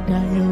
ረዳኸው።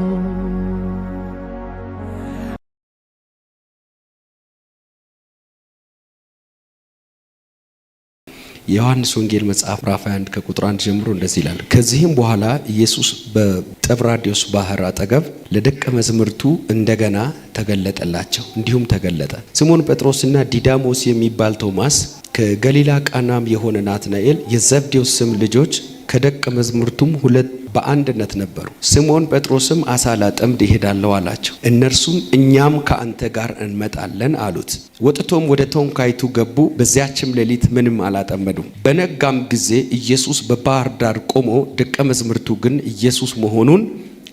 የዮሐንስ ወንጌል መጽሐፍ ምዕራፍ 21 ከቁጥር 1 ጀምሮ እንደዚህ ይላል። ከዚህም በኋላ ኢየሱስ በጥብራዶስ ባህር አጠገብ ለደቀ መዛሙርቱ እንደገና ተገለጠላቸው። እንዲሁም ተገለጠ። ስምዖን ጴጥሮስና ዲዳሞስ የሚባል ቶማስ፣ ከገሊላ ቃናም የሆነ ናትናኤል፣ የዘብዴዎስ ስም ልጆች ከደቀ መዛሙርቱም ሁለት በአንድነት ነበሩ። ስምዖን ጴጥሮስም አሳ ላጠምድ እሄዳለሁ አላቸው። እነርሱም እኛም ከአንተ ጋር እንመጣለን አሉት። ወጥቶም ወደ ታንኳይቱ ገቡ። በዚያችም ሌሊት ምንም አላጠመዱም። በነጋም ጊዜ ኢየሱስ በባህር ዳር ቆሞ፣ ደቀ መዛሙርቱ ግን ኢየሱስ መሆኑን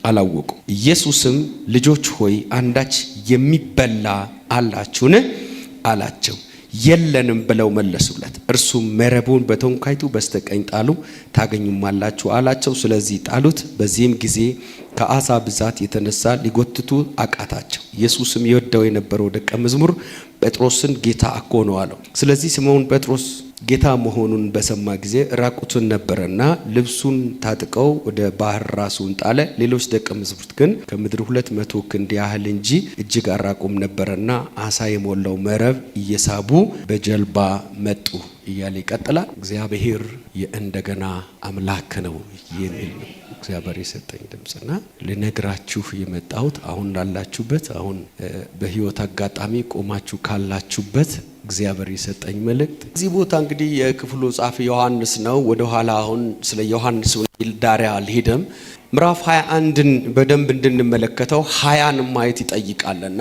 አላወቁ። ኢየሱስም ልጆች ሆይ አንዳች የሚበላ አላችሁን አላቸው። የለንም ብለው መለሱለት። እርሱም መረቡን በታንኳይቱ በስተቀኝ ጣሉ ታገኙማላችሁ አላቸው። ስለዚህ ጣሉት። በዚህም ጊዜ ከአሳ ብዛት የተነሳ ሊጎትቱ አቃታቸው። ኢየሱስም ይወደው የነበረው ደቀ መዝሙር ጴጥሮስን ጌታ እኮ ነው አለው። ስለዚህ ስምዖን ጴጥሮስ ጌታ መሆኑን በሰማ ጊዜ ራቁቱን ነበረና ልብሱን ታጥቀው ወደ ባህር ራሱን ጣለ። ሌሎች ደቀ መዛሙርት ግን ከምድር 200 ክንድ ያህል እንጂ እጅግ አራቁም ነበረና አሳ የሞላው መረብ እየሳቡ በጀልባ መጡ እያለ ይቀጥላል። እግዚአብሔር የእንደገና አምላክ ነው የሚል ነው እግዚአብሔር የሰጠኝ ድምጽና ልነግራችሁ የመጣሁት አሁን ላላችሁበት፣ አሁን በህይወት አጋጣሚ ቆማችሁ ካላችሁበት እግዚአብሔር የሰጠኝ መልእክት። እዚህ ቦታ እንግዲህ የክፍሉ ጻፊ ዮሐንስ ነው። ወደ ኋላ አሁን ስለ ዮሐንስ ወንጌል ዳሪያ አልሄድም። ምዕራፍ 21ን በደንብ እንድንመለከተው 20ን ማየት ይጠይቃልና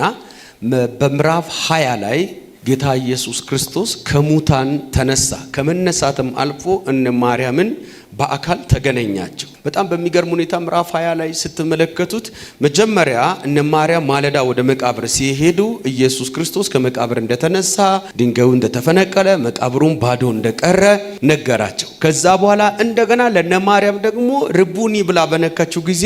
በምዕራፍ 20 ላይ ጌታ ኢየሱስ ክርስቶስ ከሙታን ተነሳ። ከመነሳትም አልፎ እነ ማርያምን በአካል ተገናኛቸው። በጣም በሚገርም ሁኔታ ምዕራፍ 20 ላይ ስትመለከቱት መጀመሪያ እነ ማርያም ማለዳ ወደ መቃብር ሲሄዱ ኢየሱስ ክርስቶስ ከመቃብር እንደተነሳ፣ ድንጋዩ እንደተፈነቀለ፣ መቃብሩን ባዶ እንደቀረ ነገራቸው። ከዛ በኋላ እንደገና ለነ ማርያም ደግሞ ርቡኒ ብላ በነካችው ጊዜ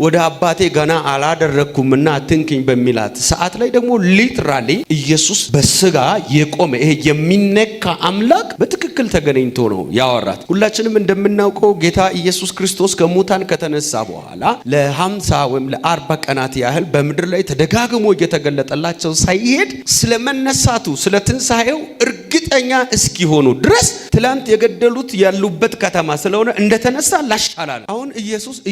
ወደ አባቴ ገና አላደረግኩምና አትንኪኝ በሚላት ሰዓት ላይ ደግሞ ሊትራሊ ኢየሱስ በስጋ የቆመ ይሄ የሚነካ አምላክ በትክክል ተገናኝቶ ነው ያወራት። ሁላችንም እንደምናውቀው ጌታ ኢየሱስ ክርስቶስ ከሙታን ከተነሳ በኋላ ለ50 ወይም ለ40 ቀናት ያህል በምድር ላይ ተደጋግሞ እየተገለጠላቸው ሳይሄድ ስለመነሳቱ ስለ ትንሳኤው እርግጠኛ እስኪሆኑ ድረስ ትላንት የገደሉት ያሉበት ከተማ ስለሆነ እንደተነሳ ላሻላል። አሁን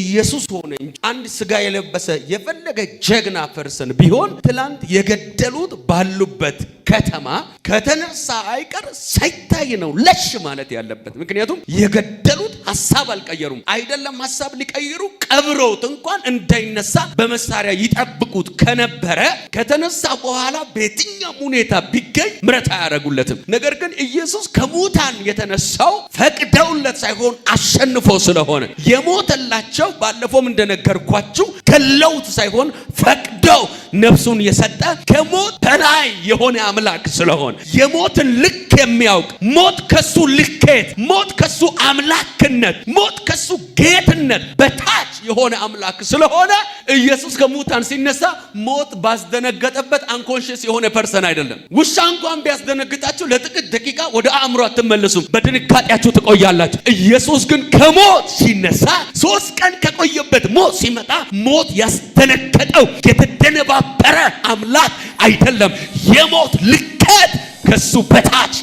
ኢየሱስ ሆነ እንጂ አንድ ስጋ የለበሰ የፈለገ ጀግና ፐርሰን ቢሆን ትላንት የገደሉት ባሉበት ከተማ ከተነሳ አይቀር ሳይታይ ነው ለሽ ማለት ያለበት። ምክንያቱም የገደሉት ሐሳብ አልቀየሩም። አይደለም ሐሳብ ሊቀይሩ ቀብሮት እንኳን እንዳይነሳ በመሳሪያ ይጠብቁት ከነበረ ከተነሳ በኋላ በየትኛው ሁኔታ ቢገኝ ምሕረት አያደርጉለትም። ነገር ግን ኢየሱስ ከሙታን የተነሳው ፈቅደውለት ሳይሆን አሸንፎ ስለሆነ የሞተላቸው ባለፈውም እንደነገርኳችሁ ገለውት ሳይሆን ፈቅደው ነፍሱን የሰጠ ከሞት በላይ የሆነ አምላክ ስለሆነ የሞትን ልክ የሚያውቅ ሞት ከሱ ልኬት፣ ሞት ከሱ አምላክነት፣ ሞት ከሱ ጌትነት በታች የሆነ አምላክ ስለሆነ ኢየሱስ ከሙታን ሲነሳ ሞት ባስደነገጠበት አንኮንሽስ የሆነ ፐርሰን አይደለም። ውሻ እንኳን ቢያስደነግጣችሁ ለጥቂት ደቂቃ ወደ አእምሮ አትመለሱም፣ በድንጋጤያችሁ ትቆያላችሁ። ኢየሱስ ግን ከሞት ሲነሳ 3 ቀን ከቆየበት ሞት ሲመጣ ሞት ያስደነገጠው የተደነባበረ አምላክ አይደለም። የሞት ልኬት ከሱ በታች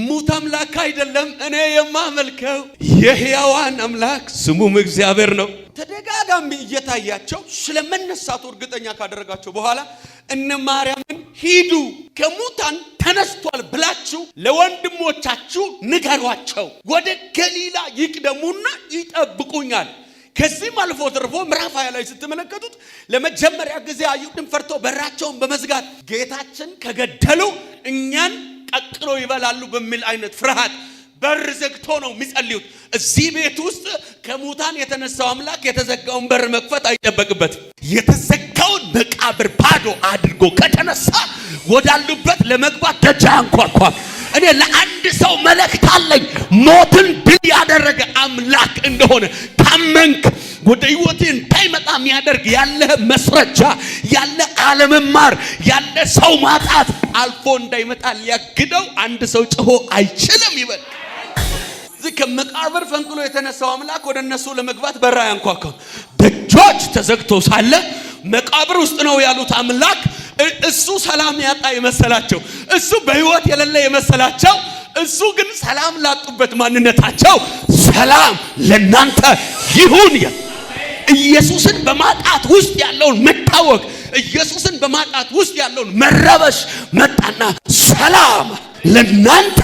ሙት አምላክ አይደለም። እኔ የማመልከው የሕያዋን አምላክ ስሙም እግዚአብሔር ነው። ተደጋጋሚ እየታያቸው ስለመነሳቱ እርግጠኛ ካደረጋቸው በኋላ እነ ማርያምን ሂዱ ከሙታን ተነስቷል ብላችሁ ለወንድሞቻችሁ ንገሯቸው፣ ወደ ገሊላ ይቅደሙና ይጠብቁኛል። ከዚህም አልፎ ተርፎ ምዕራፍ 20 ላይ ስትመለከቱት ለመጀመሪያ ጊዜ አይሁድን ፈርቶ በራቸውን በመዝጋት ጌታችን ከገደሉ እኛን ቀቅሎ ይበላሉ በሚል አይነት ፍርሃት በር ዘግቶ ነው የሚጸልዩት። እዚህ ቤት ውስጥ ከሙታን የተነሳው አምላክ የተዘጋውን በር መክፈት አይጠበቅበትም። የተዘጋውን መቃብር ባዶ አድርጎ ከተነሳ ወዳሉበት ለመግባት ደጅ አንኳኳም። እኔ ለአንድ ሰው መልእክት አለኝ። ሞትን ድል ያደረገ አምላክ እንደሆነ ታመንክ ወደ ህይወቴ እንዳይመጣ የሚያደርግ ያለ መስረጃ ያለ አለመማር ያለ ሰው ማጣት አልፎ እንዳይመጣ ሊያግደው አንድ ሰው ጮሆ አይችልም ይበል። ከመቃብር ፈንቅሎ የተነሳው አምላክ ወደ እነሱ ለመግባት በራ ያንኳኳው ደጆች ተዘግተው ሳለ መቃብር ውስጥ ነው ያሉት አምላክ እሱ ሰላም ያጣ የመሰላቸው እሱ በህይወት የሌለ የመሰላቸው እሱ ግን ሰላም ላጡበት ማንነታቸው ሰላም ለናንተ ይሁን። ኢየሱስን በማጣት ውስጥ ያለውን መታወቅ ኢየሱስን በማጣት ውስጥ ያለውን መረበሽ መጣና ሰላም ለናንተ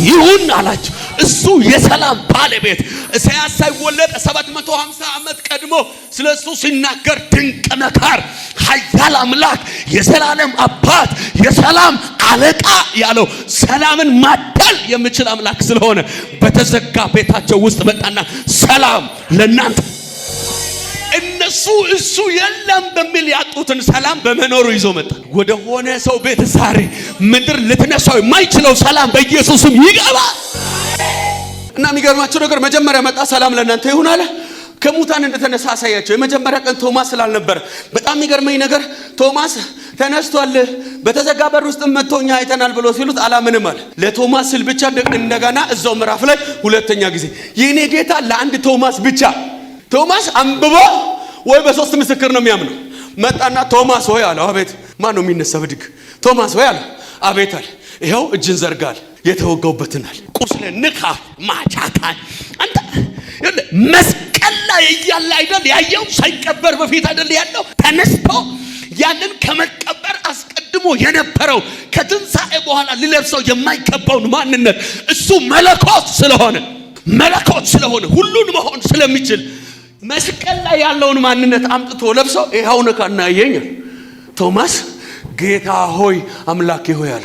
ይሁን አላቸው። እሱ የሰላም ባለቤት ኢሳይያስ ሳይወለድ 750 ዓመት ቀድሞ ስለሱ ሲናገር ድንቅ መካር ኃያል አምላክ የዘላለም አባት የሰላም አለቃ ያለው ሰላምን ማደል የሚችል አምላክ ስለሆነ በተዘጋ ቤታቸው ውስጥ መጣና ሰላም ለናንተ እነሱ እሱ የለም በሚል ያጡትን ሰላም በመኖሩ ይዞ መጣ። ወደ ሆነ ሰው ቤት ዛሬ ምድር ልትነሳው የማይችለው ሰላም በኢየሱስም ይገባል። እና የሚገርማችሁ ነገር መጀመሪያ መጣ ሰላም ለናንተ ይሁን አለ። ከሙታን እንደተነሳ አሳያቸው። የመጀመሪያ ቀን ቶማስ ስላልነበረ በጣም የሚገርመኝ ነገር ቶማስ ተነስቷል በተዘጋ በር ውስጥ መጥቶኛ አይተናል ብሎ ሲሉት አላምንም አለ። ለቶማስ ስል ብቻ እንደገና እዛው ምዕራፍ ላይ ሁለተኛ ጊዜ የኔ ጌታ ለአንድ ቶማስ ብቻ ቶማስ አንብቦ ወይ በሶስት ምስክር ነው የሚያምነው። መጣና ቶማስ ሆይ አለ። አቤት። ማን ነው የሚነሳ ብድግ? ቶማስ ሆይ አለ። አቤት አለ። ይሄው እጅን ዘርጋል የተወጋውበትናል ቁስለ ንካ ማቻካል አንተ መስቀል ላይ እያለ አይደል ያየው? ሳይቀበር በፊት አይደል ያለው? ተነስቶ ያንን ከመቀበር አስቀድሞ የነበረው ከትንሣኤ በኋላ ሊለብሰው የማይገባውን ማንነት እሱ መለኮት ስለሆነ ሁሉን መሆን ስለሚችል መስቀል ላይ ያለውን ማንነት አምጥቶ ለብሶ ይሄው ነካና ያየኛል። ቶማስ ጌታ ሆይ አምላኬ ሆይ አለ።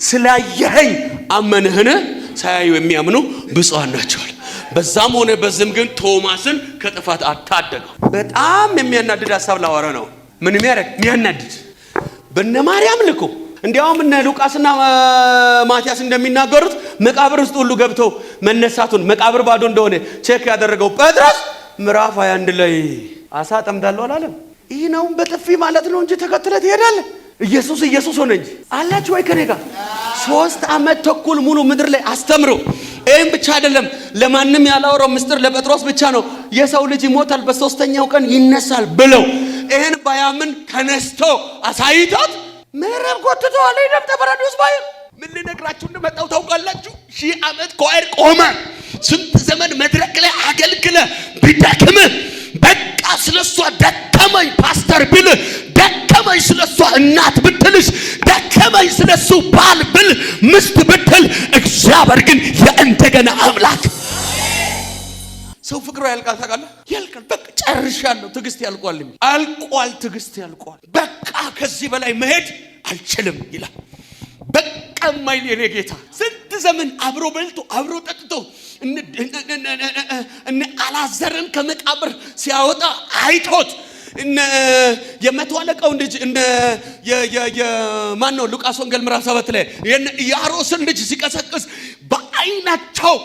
ስላየኸኝ አመንህን? ሳያዩ የሚያምኑ ብፁዓን ናቸው። በዛም ሆነ በዝም ግን ቶማስን ከጥፋት አታደገው። በጣም የሚያናድድ ሐሳብ ላወራ ነው። ምን የሚያናድድ በእነ ማርያም ልኮ እንዲያውም እነ ሉቃስና ማቲያስ እንደሚናገሩት መቃብር ውስጥ ሁሉ ገብተው መነሳቱን መቃብር ባዶ እንደሆነ ቼክ ያደረገው ጴጥሮስ ምዕራፍ 21 ላይ አሳ ጠምዳለሁ አላለም? ይህ ነው በጥፊ ማለት ነው እንጂ ተከትለ ትሄዳለህ። ኢየሱስ ሆነ እንጂ አላችሁ ወይ ከኔ ጋር 3 ዓመት ተኩል ሙሉ ምድር ላይ አስተምሮ ይሄን ብቻ አይደለም ለማንም ያላወራው ምስጢር ለጴጥሮስ ብቻ ነው። የሰው ልጅ ይሞታል በሶስተኛው ቀን ይነሳል ብለው ይሄን ባያምን ተነስቶ አሳይቶት መረብ ጎትቶ አለ ይደም ተበራዱስ ባይ ምን ልነግራችሁ እንደመጣው ታውቃላችሁ? 1000 ዓመት ኮአር ቆመ። ስንት ዘመን መድረክ ላይ አገልግለ ቢደክም በቃ ስለሷ ደከመኝ ፓስተር ቢል ደከመኝ ስለሷ እናት ብትልሽ ደከመኝ ስለሱ ባል ብል ምስት ብትል እግዚአብሔር ግን የእንደገና አምላክ ሰው ፍቅሩ ያልቃል። ታውቃለህ? ያልቃል። በቃ ጨርሻለሁ። ትግስት ያልቋል። ትግስት ያልቋል። በቃ ከዚህ በላይ መሄድ አልችልም ይላል። በቃ ማይል የኔ ጌታ ስንት ዘመን አብሮ በልቶ አብሮ ጠጥቶ እነ አላዘርን ከመቃብር ሲያወጣ አይቶት የመቶ አለቃው ልጅ ማን ነው ሉቃስ ወንጌል ምዕራፍ 7 ላይ ያሮስን ልጅ ሲቀሰቅስ በአይናቸው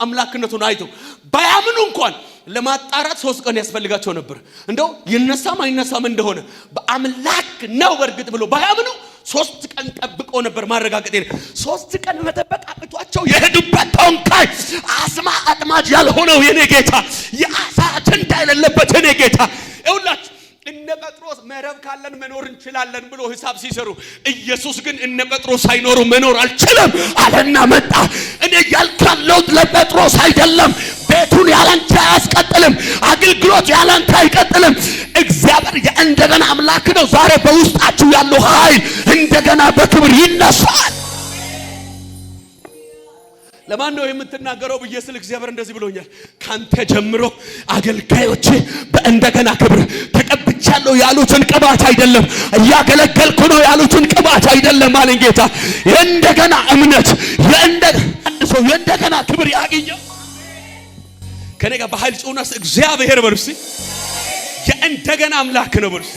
አምላክነቱን አይተው ባያምኑ እንኳን ለማጣራት 3 ቀን ያስፈልጋቸው ነበር። እንደው ይነሳም አይነሳም እንደሆነ በአምላክ ነው በርግጥ ብሎ ባያምኑ 3 ቀን ጠብቆ ነበር ማረጋገጥ። 3 ቀን መጠበቅ አቅቷቸው የሄዱበት ተንካይ አስማ አጥማጅ ያልሆነው የኔ ጌታ የአሳ አጀንዳ የሌለበት የኔ ጌታ ይውላችሁ እነ ጴጥሮስ መረብ ካለን መኖር እንችላለን ብሎ ሂሳብ ሲሰሩ ኢየሱስ ግን እነ ጴጥሮስ ሳይኖሩ መኖር አልችልም አለና መጣ። እኔ ያልካለው ለጴጥሮስ አይደለም። ቤቱን ያላንተ አያስቀጥልም። አገልግሎት ያላንተ አይቀጥልም። እግዚአብሔር የእንደገና አምላክ ነው። ዛሬ በውስጣችሁ ያለው ኃይል እንደገና በክብር ይነሳል። ለማን ነው የምትናገረው ብዬ ስል እግዚአብሔር እንደዚህ ብሎኛል። ካንተ ጀምሮ አገልጋዮች በእንደገና ክብር ተቀብቻለሁ ያሉትን ቅባት አይደለም እያገለገልኩ ነው ያሉትን ቅባት አይደለም አለኝ ጌታ። የእንደገና እምነት የእንደገና ክብር ያገኘው ከኔ ጋር በኃይል ጾናስ እግዚአብሔር በርሲ የእንደገና አምላክ ነው በርሲ።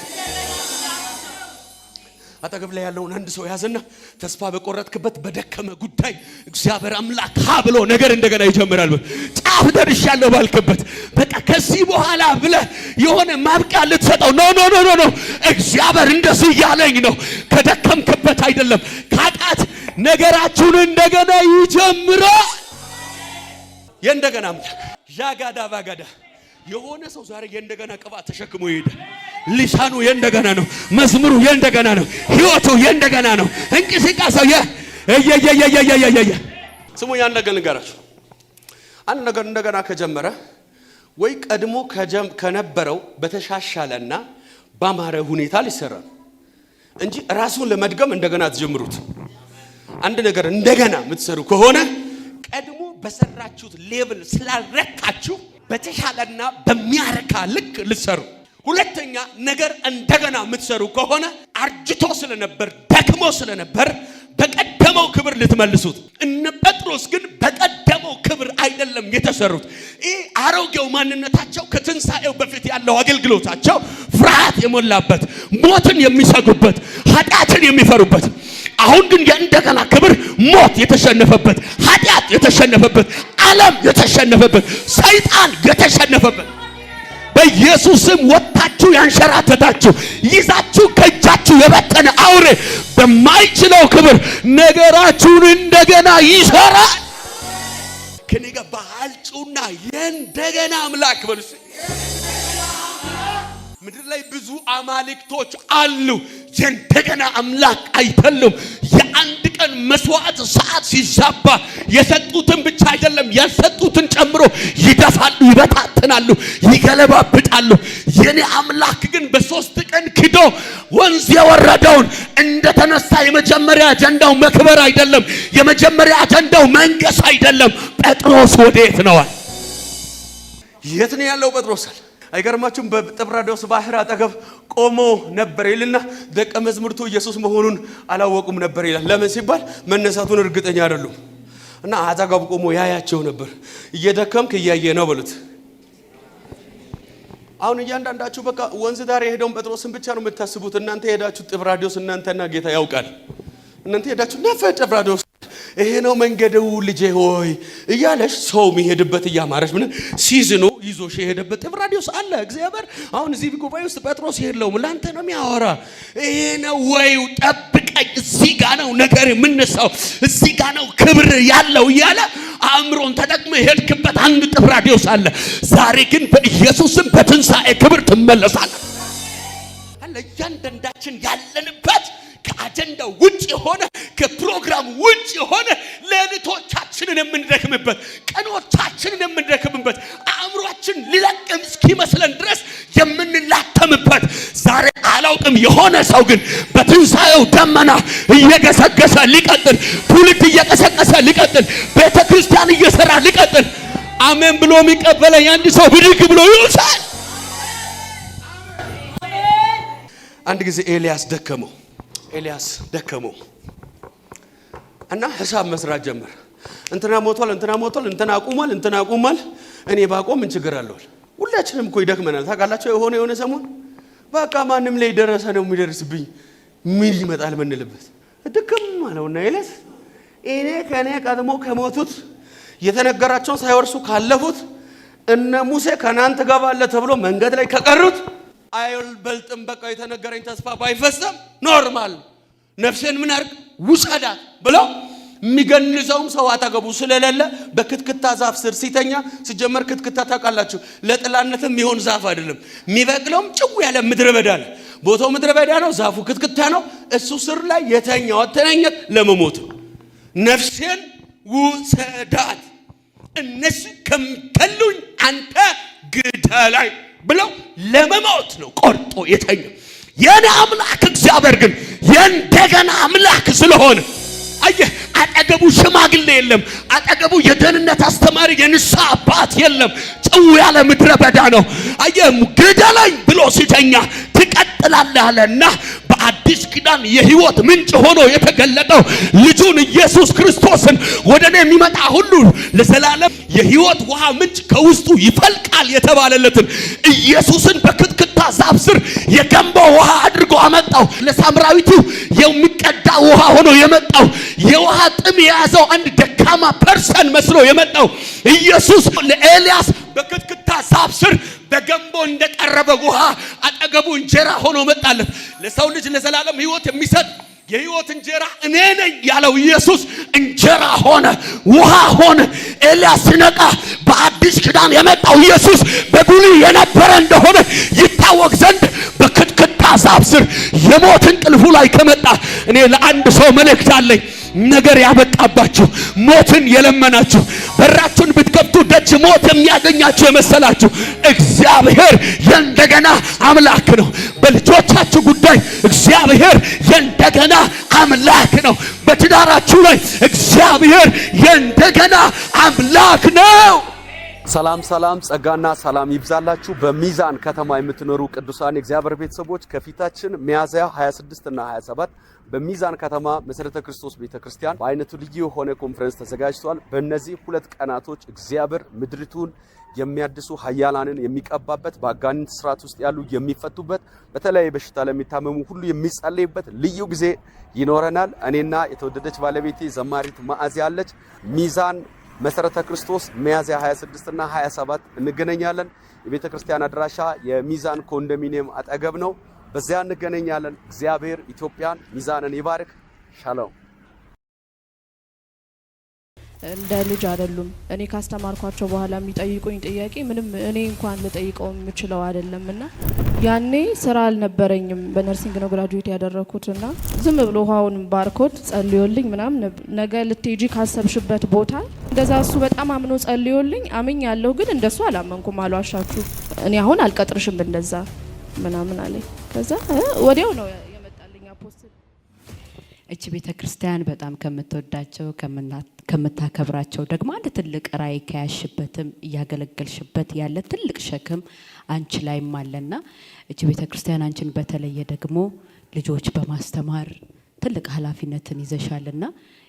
አጠገብ ላይ ያለውን አንድ ሰው ያዘና ተስፋ በቆረጥክበት በደከመ ጉዳይ እግዚአብሔር አምላክ ብሎ ነገር እንደገና ይጀምራል። ጫፍ ደርሻለሁ ባልክበት በቃ ከዚህ በኋላ ብለህ የሆነ ማብቂያ ልትሰጠው ኖ እግዚአብሔር እንደዚህ ያለኝ ነው። ከደከምክበት አይደለም ካጣት ነገራችሁን እንደገና ይጀምራል። የእንደገና አምላክ ዣጋዳ ባጋዳ የሆነ ሰው ዛሬ የእንደገና ቅባት ተሸክሞ ይሄዳል። ሊሳኑ የእንደገና ነው። መዝሙሩ የእንደገና ነው። ህይወቱ የእንደገና ነው። እንቅስቃሴው የየየየየየየ ስሙ ያን ነገር ንገራችሁ። አንድ ነገር እንደገና ከጀመረ ወይ ቀድሞ ከነበረው በተሻሻለና ባማረ ሁኔታ ሊሰራ እንጂ ራሱን ለመድገም እንደገና አትጀምሩት። አንድ ነገር እንደገና የምትሰሩ ከሆነ ቀድሞ በሰራችሁት ሌቭል ስላልረካችሁ በተሻለና በሚያረካ ልክ ልትሰሩ። ሁለተኛ ነገር እንደገና የምትሰሩ ከሆነ አርጅቶ ስለነበር ደክሞ ስለነበር በቀደመው ክብር ልትመልሱት። እነ ጴጥሮስ ግን በቀደመው ክብር አይደለም የተሰሩት። ይህ አሮጌው ማንነታቸው ከትንሣኤው በፊት ያለው አገልግሎታቸው ፍርሃት የሞላበት፣ ሞትን የሚሰጉበት፣ ኃጢአትን የሚፈሩበት። አሁን ግን የእንደገና ክብር ሞት የተሸነፈበት፣ ኃጢአት የተሸነፈበት፣ ዓለም የተሸነፈበት፣ ሰይጣን የተሸነፈበት በኢየሱስም ወጣችሁ ያንሸራተታችሁ ይዛችሁ ከእጃችሁ የበተነ አውሬ በማይችለው ክብር ነገራችሁን እንደገና ይሰራል። ከኔ ጋር ባልጩና የእንደገና አምላክ በሉስ። ምድር ላይ ብዙ አማልክቶች አሉ። የእንደገና አምላክ አይደሉም። የአንድ ቀን መስዋዕት ሰዓት ሲዛባ የሰጡትን ብቻ አይደለም ያልሰጡትን ጨምሮ ይደፋሉ፣ ይበታትናሉ፣ ይገለባብጣሉ። የኔ አምላክ ግን በሶስት ቀን ክዶ ወንዝ የወረደውን እንደተነሳ የመጀመሪያ አጀንዳው መክበር አይደለም። የመጀመሪያ አጀንዳው መንገስ አይደለም። ጴጥሮስ ወዴት ነው? የት ነው ያለው ጴጥሮስ? አይገርማችሁም? በጥብራዶስ ባህር አጠገብ ቆሞ ነበር ይልና ደቀ መዛሙርቱ ኢየሱስ መሆኑን አላወቁም ነበር ይላል። ለምን ሲባል መነሳቱን እርግጠኛ አይደሉም እና አጠገብ ቆሞ ያያቸው ነበር። እየደከምክ እያየ ነው በሉት። አሁን እያንዳንዳችሁ በቃ ወንዝ ዳር የሄደውን ጴጥሮስን ብቻ ነው የምታስቡት። እናንተ ሄዳችሁ ጥብራዶስ እናንተና ጌታ ያውቃል። እናንተ ሄዳችሁ ነፈ ጥብራዶስ ይሄ ነው መንገዱ ልጄ ሆይ እያለሽ ሰው የሚሄድበት እያማረሽ ምን ሲዝኑ ይዞሽ የሄደበት ጥብራዶስ አለ። እግዚአብሔር አሁን እዚህ ጉባኤ ውስጥ ጴጥሮስ የለውም፣ ላንተ ነው የሚያወራ። ይሄ ነው ወይ ጠብቀኝ፣ እዚህ ጋር ነው ነገር የምነሳው፣ እዚህ ጋር ነው ክብር ያለው እያለ አእምሮን ተጠቅመ የሄድክበት አንድ ጥብራዶስ አለ። ዛሬ ግን በኢየሱስም በትንሣኤ ክብር ትመለሳለህ። አለ እያንዳንዳችን ያለንበት ከአጀንዳው ውጭ የሆነ ከፕሮግራም ውጭ የሆነ ሌሊቶቻችንን የምንደክምበት፣ ቀኖቻችንን የምንደክምበት፣ አእምሮአችን ሊለቅም እስኪመስለን ድረስ የምንላተምበት ዛሬ አላውቅም። የሆነ ሰው ግን በትንሣኤው ደመና እየገሰገሰ ሊቀጥል፣ ትውልድ እየቀሰቀሰ ሊቀጥል፣ ቤተ ክርስቲያን እየሰራ ሊቀጥል። አሜን ብሎ የሚቀበለኝ አንድ ሰው ብድግ ብሎ ይውሳል። አንድ ጊዜ ኤልያስ ደከመው እና ሂሳብ መስራት ጀመረ። እንትና ሞቷል፣ እንትና አቁሟል፣ እኔ ባቆም ምን ችግር አለው? ሁላችንም እኮ ይደክመናል ታውቃላችሁ። የሆነ ሰሞን በቃ ማንም ላይ ደረሰ ነው የሚደርስብኝ ምን ይመጣል ምንልበት ድክም አለውና ኤልያስ እኔ ከኔ ቀድሞ ከሞቱት የተነገራቸውን ሳይወርሱ ካለፉት እነ ሙሴ ከናንተ ገባለ ተብሎ መንገድ ላይ ከቀሩት አይበልጥም። በቃ የተነገረኝ ተስፋ ባይፈጸም ኖርማል ነፍሴን ምን አርግ ውሰዳት ብሎ የሚገንዘውም ሰው አጠገቡ ስለሌለ በክትክታ ዛፍ ስር ሲተኛ። ሲጀመር ክትክታ ታውቃላችሁ ለጥላነትም የሚሆን ዛፍ አይደለም። የሚበቅለውም ጭው ያለ ምድረ በዳ ነው። ቦታው ምድረ በዳ ነው፣ ዛፉ ክትክታ ነው። እሱ ስር ላይ የተኛው አተኛኘት ለመሞት ነፍሴን ውሰዳት፣ እነሱ ከሚገሉኝ አንተ ግደለኝ ብለው ለመሞት ነው ቆርጦ የተኛው። የኔ አምላክ እግዚአብሔር ግን የእንደገና አምላክ ስለሆነ አየህ፣ አጠገቡ ሽማግሌ የለም፣ አጠገቡ የደህንነት አስተማሪ የንስሐ አባት የለም። ጭው ያለ ምድረ በዳ ነው። አየህ፣ ግደለኝ ብሎ ሲተኛ ትቀጥላለህ አለና በአዲስ ኪዳን የህይወት ምንጭ ሆኖ የተገለጠው ልጁን ኢየሱስ ክርስቶስን ወደኔ የሚመጣ ሁሉ ለዘላለም የህይወት ውሃ ምንጭ ከውስጡ ይፈልቃል የተባለለትን ኢየሱስን በክትክታ ዛፍ ስር የገንቦ ውሃ አድርጎ አመጣው። ለሳምራዊቱ የሚቀዳ ውሃ ሆኖ የመጣው የውሃ ጥም የያዘው አንድ ደካማ ፐርሰን መስሎ የመጣው ኢየሱስ ለኤልያስ በክትክታ ዛፍ ስር በገንቦ እንደቀረበ ውሃ አጠገቡ እንጀራ ሆኖ መጣለት። ለሰው ልጅ ለዘላለም ህይወት የሚሰጥ የሕይወት እንጀራ እኔ ነኝ ያለው ኢየሱስ እንጀራ ሆነ፣ ውሃ ሆነ። ኤልያስ ሲነቃ በአዲስ ኪዳን የመጣው ኢየሱስ በብሉይ የነበረ እንደሆነ ይታወቅ ዘንድ በክትክታ ዛፍ ስር የሞት እንቅልፉ ላይ ከመጣ እኔ ለአንድ ሰው መልእክት አለኝ። ነገር ያበቃባችሁ ሞትን የለመናችሁ በራችሁን ብትከፍቱ ደጅ ሞት የሚያገኛችሁ የመሰላችሁ እግዚአብሔር የእንደገና አምላክ ነው። በልጆቻችሁ ጉዳይ እግዚአብሔር የእንደገና አምላክ ነው። በትዳራችሁ ላይ እግዚአብሔር የእንደገና አምላክ ነው። ሰላም ሰላም፣ ጸጋና ሰላም ይብዛላችሁ። በሚዛን ከተማ የምትኖሩ ቅዱሳን የእግዚአብሔር ቤተሰቦች ከፊታችን ሚያዝያ 26 እና 27 በሚዛን ከተማ መሰረተ ክርስቶስ ቤተክርስቲያን በአይነቱ ልዩ የሆነ ኮንፈረንስ ተዘጋጅቷል። በእነዚህ ሁለት ቀናቶች እግዚአብሔር ምድሪቱን የሚያድሱ ኃያላንን የሚቀባበት፣ በአጋንንት ስርዓት ውስጥ ያሉ የሚፈቱበት፣ በተለያየ በሽታ ለሚታመሙ ሁሉ የሚጸለይበት ልዩ ጊዜ ይኖረናል። እኔና የተወደደች ባለቤቴ ዘማሪት ማዕዚ ያለች ሚዛን መሰረተ ክርስቶስ ሚያዝያ 26 እና 27 እንገናኛለን። የቤተ ክርስቲያን አድራሻ የሚዛን ኮንዶሚኒየም አጠገብ ነው። በዚያ እንገናኛለን። እግዚአብሔር ኢትዮጵያን ሚዛንን ይባርክ። ሻሎም። እንደ ልጅ አይደሉም። እኔ ካስተማርኳቸው በኋላ የሚጠይቁኝ ጥያቄ ምንም እኔ እንኳን ልጠይቀው የምችለው አይደለምና ያኔ ስራ አልነበረኝም። በነርሲንግ ነው ግራጁዌት ያደረኩትና ዝም ብሎ ውሃውን ባርኮት ጸልዮልኝ ምናምን ነገ ልትሄጂ ካሰብሽበት ቦታ እንደዛ እሱ በጣም አምኖ ጸልዮልኝ አምኝ ያለው ግን እንደሱ አላመንኩም። አልዋሻችሁ። እኔ አሁን አልቀጥርሽም እንደዛ ምናምን አለኝ። ከዛ ወዲያው ነው የመጣልኝ አፖስትል። እቺ ቤተ ክርስቲያን በጣም ከምትወዳቸው ከምታከብራቸው ደግሞ አንድ ትልቅ ራዕይ ከያሽበትም እያገለገልሽበት ያለ ትልቅ ሸክም አንቺ ላይም አለና እቺ ቤተ ክርስቲያን አንቺን በተለየ ደግሞ ልጆች በማስተማር ትልቅ ኃላፊነትን ይዘሻልና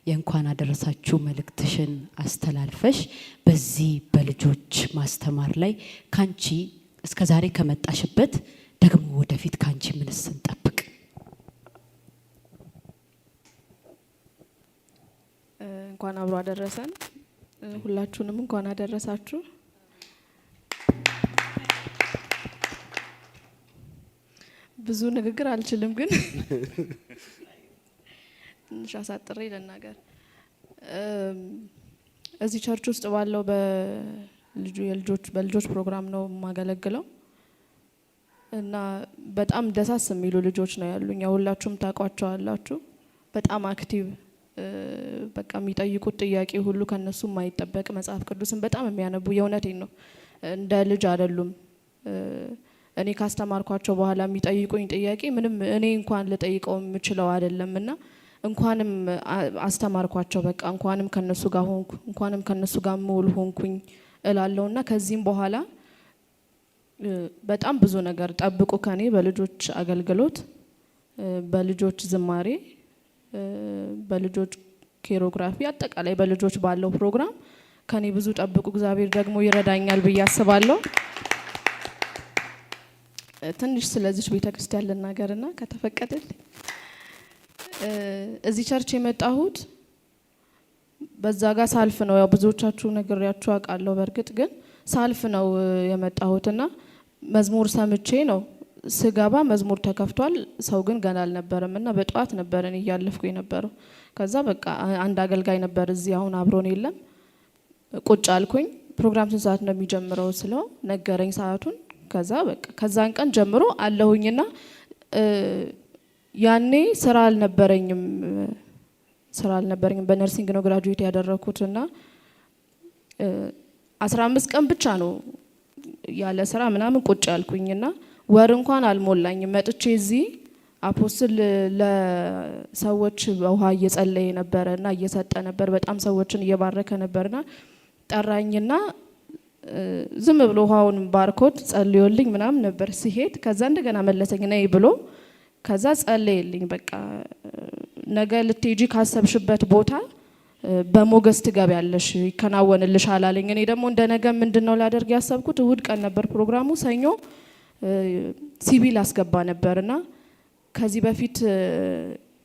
የእንኳን አደረሳችሁ መልእክትሽን አስተላልፈሽ በዚህ በልጆች ማስተማር ላይ ካንቺ እስከዛሬ ከመጣሽበት ደግሞ ወደፊት ካንቺ ምንስ እንጠብቅ? እንኳን አብሮ አደረሰን። ሁላችሁንም እንኳን አደረሳችሁ። ብዙ ንግግር አልችልም፣ ግን ትንሽ አሳጥሬ ልናገር። እዚህ ቸርች ውስጥ ባለው በልጆች ፕሮግራም ነው የማገለግለው እና በጣም ደሳስ የሚሉ ልጆች ነው ያሉኝ። ሁላችሁም ታውቋቸዋላችሁ። በጣም አክቲቭ፣ በቃ የሚጠይቁት ጥያቄ ሁሉ ከነሱ የማይጠበቅ መጽሐፍ ቅዱስን በጣም የሚያነቡ የእውነቴን ነው። እንደ ልጅ አይደሉም። እኔ ካስተማርኳቸው በኋላ የሚጠይቁኝ ጥያቄ ምንም እኔ እንኳን ልጠይቀው የምችለው አይደለምና እንኳንም አስተማርኳቸው። በቃ እንኳንም ከነሱ ጋር ሆንኩ፣ እንኳንም ከነሱ ጋር ሙሉ ሆንኩኝ እላለሁና ከዚህም በኋላ በጣም ብዙ ነገር ጠብቁ ከኔ በልጆች አገልግሎት፣ በልጆች ዝማሬ፣ በልጆች ኮሪዮግራፊ፣ አጠቃላይ በልጆች ባለው ፕሮግራም ከኔ ብዙ ጠብቁ። እግዚአብሔር ደግሞ ይረዳኛል ብዬ አስባለሁ። ትንሽ ስለዚህ ቤተክርስቲያን ልናገርና ከተፈቀደልኝ እዚህ ቸርች የመጣሁት በዛ ጋር ሳልፍ ነው። ያው ብዙዎቻችሁ ነግሬያችሁ አውቃለሁ። በእርግጥ ግን ሳልፍ ነው የመጣሁትና መዝሙር ሰምቼ ነው ስገባ መዝሙር ተከፍቷል። ሰው ግን ገና አልነበረምና በጧት ነበር እኔ እያለፍኩ የነበረው። ከዛ በቃ አንድ አገልጋይ ነበር እዚህ አሁን አብሮን የለም። ቁጭ አልኩኝ። ፕሮግራም ስንት ሰዓት ነው የሚጀምረው ስለው ነገረኝ ሰዓቱን። ከዛ በቃ ከዛን ቀን ጀምሮ አለሁኝና ያኔ ስራ አልነበረኝም። በነርሲንግ ነው ግራጁዌት ያደረኩትና 15 ቀን ብቻ ነው ያለ ስራ ምናምን ቁጭ ያልኩኝና ወር እንኳን አልሞላኝም። መጥቼ እዚህ አፖስትል ለሰዎች ውሃ እየጸለየ ነበርና እየሰጠ ነበር። በጣም ሰዎችን እየባረከ ነበርና ጠራኝና ዝም ብሎ ውሃውን ባርኮት ጸልዮልኝ ምናምን ነበር ሲሄድ። ከዛ እንደገና መለሰኝ ነይ ብሎ ከዛ ጸለየልኝ። በቃ ነገ ልትሄጂ ካሰብሽበት ቦታ በሞገስ ትገቢያለሽ፣ ይከናወንልሻል አለኝ። እኔ ደግሞ እንደ ነገ ምንድነው ላደርግ ያሰብኩት እሁድ ቀን ነበር ፕሮግራሙ። ሰኞ ሲቪል አስገባ ነበርና ከዚህ በፊት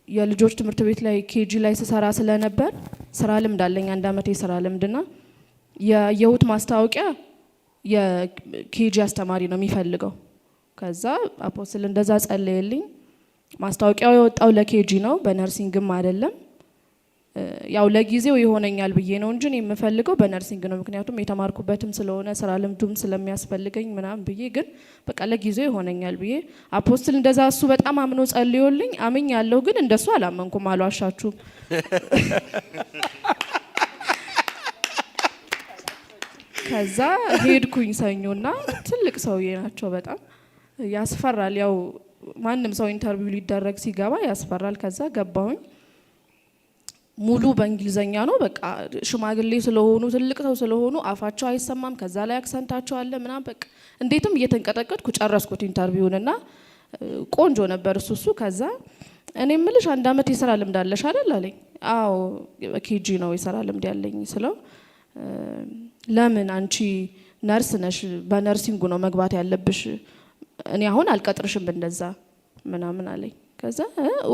የልጆች ትምህርት ቤት ላይ ኬጂ ላይ ስሰራ ስለነበር ስራ ልምድ አለኝ። 1 አመት የስራ ልምድና የየሁት ማስታወቂያ የኬጂ አስተማሪ ነው የሚፈልገው። ከዛ አፖስትል እንደዛ ጸለየልኝ። ማስታወቂያው የወጣው ለኬጂ ነው፣ በነርሲንግም አይደለም። ያው ለጊዜው ይሆነኛል ብዬ ነው እንጂ የምፈልገው በነርሲንግ ነው። ምክንያቱም የተማርኩበትም ስለሆነ ስራ ልምዱም ስለሚያስፈልገኝ ምናምን ብዬ ግን በቃ ለጊዜው ይሆነኛል ብዬ አፖስትል እንደዛ እሱ በጣም አምኖ ጸልዮልኝ አምኛለሁ። ግን እንደሱ አላመንኩም፣ አልዋሻችሁም። ከዛ ሄድኩኝ ሰኞና ትልቅ ሰውዬ ናቸው፣ በጣም ያስፈራል። ያው ማንም ሰው ኢንተርቪው ሊደረግ ሲገባ ያስፈራል። ከዛ ገባሁኝ። ሙሉ በእንግሊዘኛ ነው። በቃ ሽማግሌ ስለሆኑ ትልቅ ሰው ስለሆኑ አፋቸው አይሰማም። ከዛ ላይ አክሰንታቸው አለ ምናምን። በቃ እንዴትም እየተንቀጠቀጥኩ ጨረስኩት ኢንተርቪውንና ቆንጆ ነበር እሱ። ከዛ እኔ ምልሽ 1 አመት የሥራ ልምድ አለሽ አይደል አለኝ። አዎ ኬጂ ነው የሥራ ልምድ ያለኝ ስለው ለምን አንቺ ነርስ ነሽ፣ በነርሲንጉ ነው መግባት ያለብሽ፣ እኔ አሁን አልቀጥርሽም እንደዛ ምናምን አለኝ። ከዛ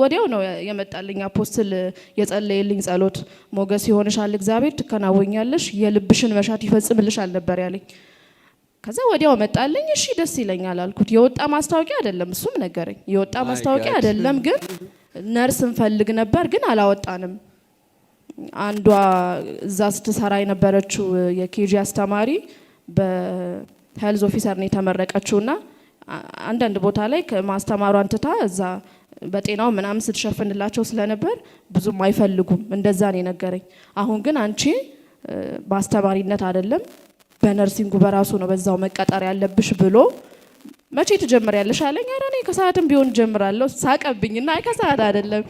ወዲያው ነው የመጣልኝ አፖስትል የጸለየልኝ ጸሎት፣ ሞገስ ይሆንሻል እግዚአብሔር፣ ትከናወኛለሽ፣ የልብሽን መሻት ይፈጽምልሻል ነበር ያለኝ። ከዛ ወዲያው መጣልኝ። እሺ ደስ ይለኛል አልኩት። የወጣ ማስታወቂያ አይደለም እሱም ነገረኝ። የወጣ ማስታወቂያ አይደለም ግን ነርስ እንፈልግ ነበር ግን አላወጣንም። አንዷ እዛ ስትሰራ የነበረችው የኬጂ አስተማሪ በሄልዝ ኦፊሰር ነው የተመረቀችውና አንዳንድ ቦታ ላይ ማስተማሯን ትታ እዛ በጤናው ምናምን ስትሸፍንላቸው ስለነበር ብዙም አይፈልጉም፣ እንደዛ ነው የነገረኝ። አሁን ግን አንቺ በአስተማሪነት አይደለም በነርሲንጉ በራሱ ነው በዛው መቀጠር ያለብሽ ብሎ መቼ ትጀምሪያለሽ አለኝ። ኧረ እኔ ከሰዓትም ቢሆን ጀምራለሁ ሳቀብኝና አይ ከሰዓት አይደለም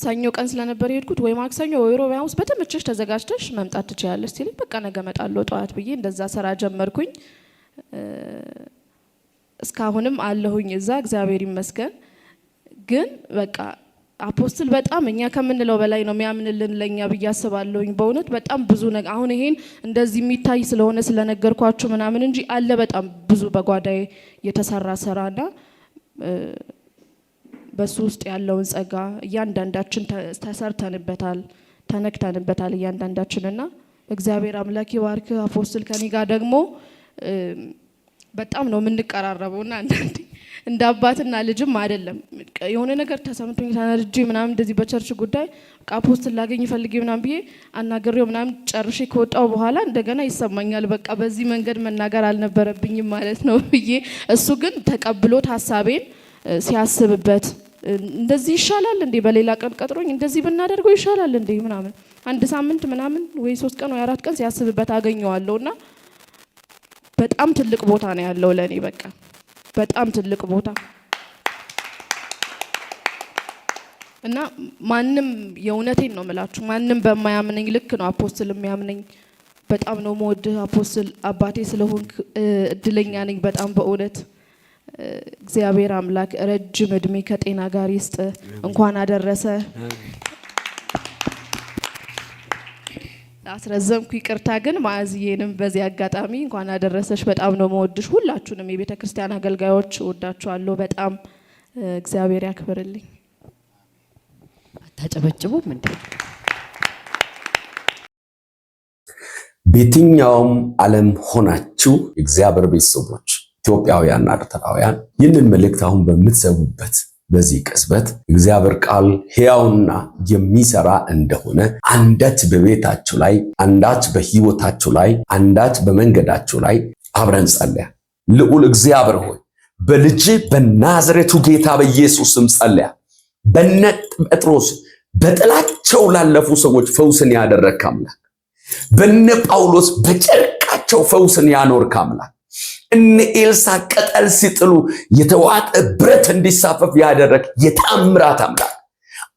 ሰኞ ቀን ስለነበር የሄድኩት ወይ ማክሰኞ ወይ ሮብ ሐሙስ በተመቸሽ ተዘጋጅተሽ መምጣት ትችያለሽ ሲልኝ በቃ ነገ እመጣለሁ ጠዋት ብዬ እንደዛ ስራ ጀመርኩኝ። እስካሁንም አለሁኝ እዛ እግዚአብሔር ይመስገን። ግን በቃ አፖስትል በጣም እኛ ከምንለው በላይ ነው የሚያምንልን ለኛ ብዬ አስባለሁኝ። በእውነት በጣም ብዙ ነገር አሁን ይሄን እንደዚህ የሚታይ ስለሆነ ስለነገርኳችሁ ምናምን እንጂ አለ በጣም ብዙ በጓዳዬ የተሰራ ስራና በሱ ውስጥ ያለውን ጸጋ እያንዳንዳችን ተሰርተንበታል፣ ተነክተንበታል እያንዳንዳችንና እግዚአብሔር አምላክ ይባርክ። አፖስትል ከኔ ጋር ደግሞ በጣም ነው የምንቀራረበውና አንዳንዴ እንደ አባትና ልጅም አይደለም። የሆነ ነገር ተሰምቶኝ ተናድጄ ምናምን እንደዚህ በቸርች ጉዳይ አፖስትል ላገኝ ፈልጌ ምናምን ብዬ አናግሬው ምናምን ጨርሼ ከወጣው በኋላ እንደገና ይሰማኛል በቃ በዚህ መንገድ መናገር አልነበረብኝም ማለት ነው ብዬ እሱ ግን ተቀብሎት ሐሳቤን ሲያስብበት እንደዚህ ይሻላል እንዴ በሌላ ቀን ቀጥሮኝ እንደዚህ ብናደርገው ይሻላል እንዴ ምናምን 1 ሳምንት ምናምን ወይ 3 ቀን ወይ 4 ቀን ሲያስብበት አገኘዋለሁና በጣም ትልቅ ቦታ ነው ያለው ለኔ። በቃ በጣም ትልቅ ቦታ እና ማንም የእውነቴን ነው የምላችሁ ማንም በማያምነኝ ልክ ነው አፖስትል የሚያምነኝ። በጣም ነው የምወድህ አፖስትል፣ አባቴ ስለሆንክ እድለኛ ነኝ በጣም በእውነት። እግዚአብሔር አምላክ ረጅም እድሜ ከጤና ጋር ይስጥ። እንኳን አደረሰ። አስረዘምኩ ይቅርታ። ግን ማዕዝዬንም በዚህ አጋጣሚ እንኳን አደረሰሽ። በጣም ነው መወድሽ። ሁላችሁንም የቤተ ክርስቲያን አገልጋዮች እወዳችኋለሁ በጣም። እግዚአብሔር ያክብርልኝ። አታጨበጭቡም እንዴ? በየትኛውም ዓለም ሆናችሁ እግዚአብሔር ቤተሰቦች ኢትዮጵያውያንና ኤርትራውያን ይህንን መልእክት አሁን በምትሰሙበት በዚህ ቅጽበት እግዚአብሔር ቃል ሕያውና የሚሰራ እንደሆነ አንዳች በቤታችሁ ላይ፣ አንዳች በሕይወታችሁ ላይ፣ አንዳች በመንገዳችሁ ላይ አብረን ጸልያ። ልዑል እግዚአብሔር ሆይ በልጅ በናዝሬቱ ጌታ በኢየሱስ ስም ጸልያ። በነ ጴጥሮስ በጥላቸው ላለፉ ሰዎች ፈውስን ያደረግክ አምላክ፣ በነ ጳውሎስ በጨርቃቸው ፈውስን ያኖርክ አምላክ፣ እነ ኤልሳ ቅጠል ሲጥሉ የተዋጠ ብረት እንዲሳፈፍ ያደረግ የታምራት አምላክ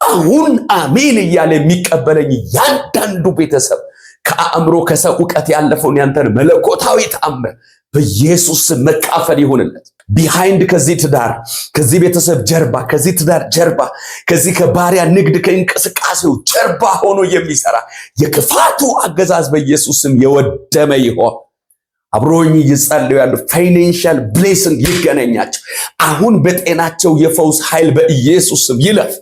አሁን አሜን እያለ የሚቀበለኝ ያንዳንዱ ቤተሰብ ከአእምሮ ከሰው ዕውቀት ያለፈውን ያንተን መለኮታዊ ተአምር በኢየሱስ መካፈል ይሁንለት። ቢሃይንድ ከዚህ ትዳር ከዚህ ቤተሰብ ጀርባ ከዚህ ትዳር ጀርባ ከዚህ ከባሪያ ንግድ ከእንቅስቃሴው ጀርባ ሆኖ የሚሰራ የክፋቱ አገዛዝ በኢየሱስም የወደመ ይሆን። አብሮኝ ይጸልዩ ያሉ ፋይናንሻል ብሌሲንግ ይገናኛቸው። አሁን በጤናቸው የፈውስ ኃይል በኢየሱስም ይለፍ።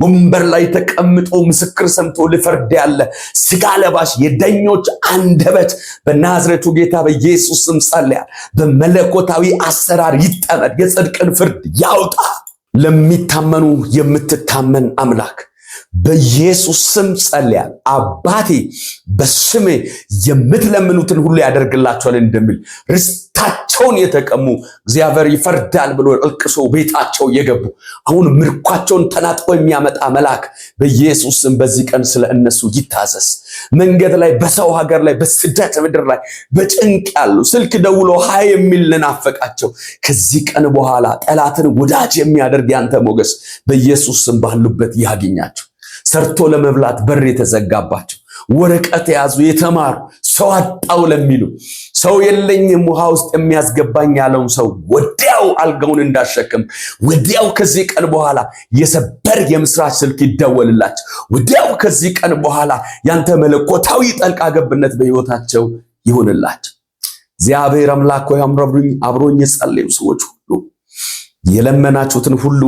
ወንበር ላይ ተቀምጦ ምስክር ሰምቶ ልፈርድ ያለ ስጋ ለባሽ የዳኞች አንደበት በናዝሬቱ ጌታ በኢየሱስ ስም ጸልያለሁ። በመለኮታዊ አሰራር ይጠመድ፣ የጽድቅን ፍርድ ያውጣ። ለሚታመኑ የምትታመን አምላክ በኢየሱስ ስም ጸልያለሁ። አባቴ በስሜ የምትለምኑትን ሁሉ ያደርግላችኋል እንደሚል ርስታቸውን የተቀሙ እግዚአብሔር ይፈርዳል ብሎ እልቅሶ ቤታቸው የገቡ አሁን ምርኳቸውን ተናጥቆ የሚያመጣ መልአክ በኢየሱስ ስም በዚህ ቀን ስለ እነሱ ይታዘዝ። መንገድ ላይ በሰው ሀገር ላይ በስደት ምድር ላይ በጭንቅ ያሉ ስልክ ደውሎ ሃይ የሚል ናፈቃቸው ከዚህ ቀን በኋላ ጠላትን ወዳጅ የሚያደርግ ያንተ ሞገስ በኢየሱስ ስም ባሉበት ያገኛቸው። ሰርቶ ለመብላት በር የተዘጋባቸው ወረቀት የያዙ የተማሩ ሰው አጣው ለሚሉ ሰው የለኝም ውሃ ውስጥ የሚያስገባኝ ያለውን ሰው ወዲያው አልጋውን እንዳሸከም ወዲያው ከዚህ ቀን በኋላ የሰበር የምስራች ስልክ ይደወልላቸው። ወዲያው ከዚህ ቀን በኋላ ያንተ መለኮታዊ ጣልቃ ገብነት በሕይወታቸው ይሁንላቸው። እግዚአብሔር አምላክ ሆይ አብሮኝ የጸለዩ ሰዎች ሁሉ የለመናችሁትን ሁሉ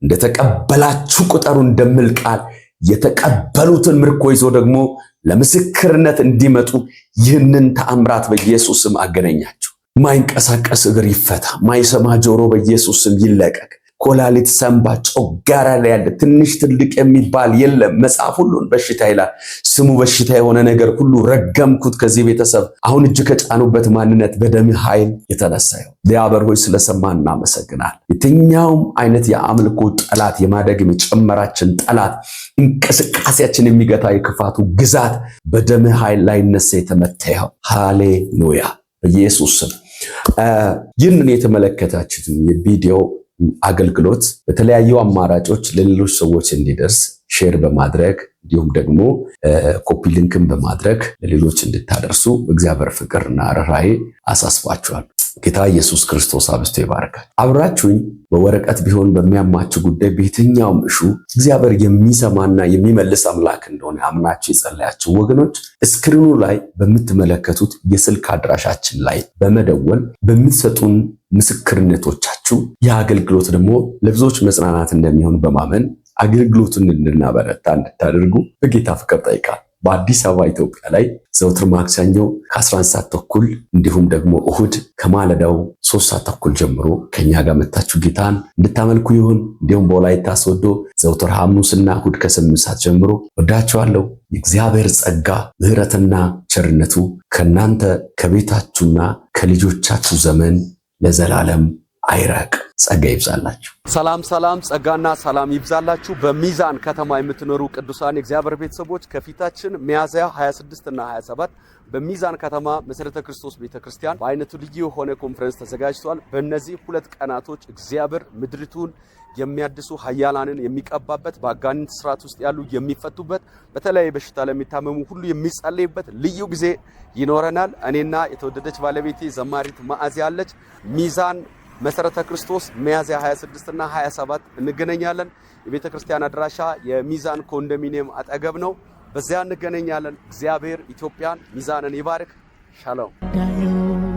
እንደተቀበላችሁ ቁጠሩ እንደሚል ቃል የተቀበሉትን ምርኮ ይዞ ደግሞ ለምስክርነት እንዲመጡ ይህንን ተአምራት በኢየሱስ ስም አገናኛቸው። ማይንቀሳቀስ እግር ይፈታ፣ ማይሰማ ጆሮ በኢየሱስ ስም ይለቀቅ። ኮላሊት፣ ሰንባ፣ ጮጋራ ላይ ያለ ትንሽ ትልቅ የሚባል የለም። መጽሐፍ ሁሉን በሽታ ይላል። ስሙ በሽታ የሆነ ነገር ሁሉ ረገምኩት ከዚህ ቤተሰብ አሁን እጅ ከጫኑበት ማንነት በደም ኃይል የተነሳ ይሁን። እግዚአብሔር ሆይ ስለሰማን እናመሰግናል። የትኛውም አይነት የአምልኮ ጠላት፣ የማደግ የጨመራችን ጠላት፣ እንቅስቃሴያችን የሚገታ የክፋቱ ግዛት በደም ኃይል ላይ ነሰ የተመታው። ሃሌሉያ በኢየሱስ ስም። ይህንን የተመለከታችሁትን የቪዲዮ አገልግሎት በተለያዩ አማራጮች ለሌሎች ሰዎች እንዲደርስ ሼር በማድረግ እንዲሁም ደግሞ ኮፒ ሊንክን በማድረግ ለሌሎች እንድታደርሱ እግዚአብሔር ፍቅርና ርኅራኄ አሳስባችኋል። ጌታ ኢየሱስ ክርስቶስ አብዝቶ ይባርካል። አብራችሁኝ በወረቀት ቢሆን በሚያማችሁ ጉዳይ በየትኛውም እሹ እግዚአብሔር የሚሰማና የሚመልስ አምላክ እንደሆነ አምናችሁ የጸለያችሁ ወገኖች ስክሪኑ ላይ በምትመለከቱት የስልክ አድራሻችን ላይ በመደወል በምትሰጡን ምስክርነቶቻችሁ የአገልግሎት ደግሞ ለብዙዎች መጽናናት እንደሚሆን በማመን አገልግሎቱን እንድናበረታ እንድታደርጉ በጌታ ፍቅር ጠይቃል። በአዲስ አበባ ኢትዮጵያ ላይ ዘውትር ማክሰኞ ከ11 ሰዓት ተኩል እንዲሁም ደግሞ እሁድ ከማለዳው 3 ሰዓት ተኩል ጀምሮ ከኛ ጋር መታችሁ ጌታን እንድታመልኩ ይሁን። እንዲሁም በወላይታ ሶዶ ዘውትር ሐሙስና እሁድ ከ8 ሰዓት ጀምሮ ወዳችኋለሁ። የእግዚአብሔር ጸጋ ምሕረትና ቸርነቱ ከናንተ ከቤታችሁና ከልጆቻችሁ ዘመን ለዘላለም አይራቅ። ጸጋ ይብዛላችሁ። ሰላም ጸጋና ሰላም ይብዛላችሁ። በሚዛን ከተማ የምትኖሩ ቅዱሳን የእግዚአብሔር ቤተሰቦች ከፊታችን ሚያዝያ 26 እና 27 በሚዛን ከተማ መሰረተ ክርስቶስ ቤተክርስቲያን በአይነቱ ልዩ የሆነ ኮንፈረንስ ተዘጋጅቷል። በእነዚህ 2 ቀናቶች እግዚአብሔር ምድሪቱን የሚያድሱ ኃያላንን የሚቀባበት፣ በአጋንንት ስርዓት ውስጥ ያሉ የሚፈቱበት፣ በተለይ በሽታ ለሚታመሙ ሁሉ የሚጸለይበት ልዩ ጊዜ ይኖረናል። እኔና የተወደደች ባለቤቴ ዘማሪት ማዕዚያ አለች። ሚዛን መሰረተ ክርስቶስ ሚያዝያ 26 እና 27 እንገናኛለን። የቤተክርስቲያን አድራሻ የሚዛን ኮንዶሚኒየም አጠገብ ነው። በዚያ እንገናኛለን። እግዚአብሔር ኢትዮጵያን ሚዛንን ይባርክ። ሻሎም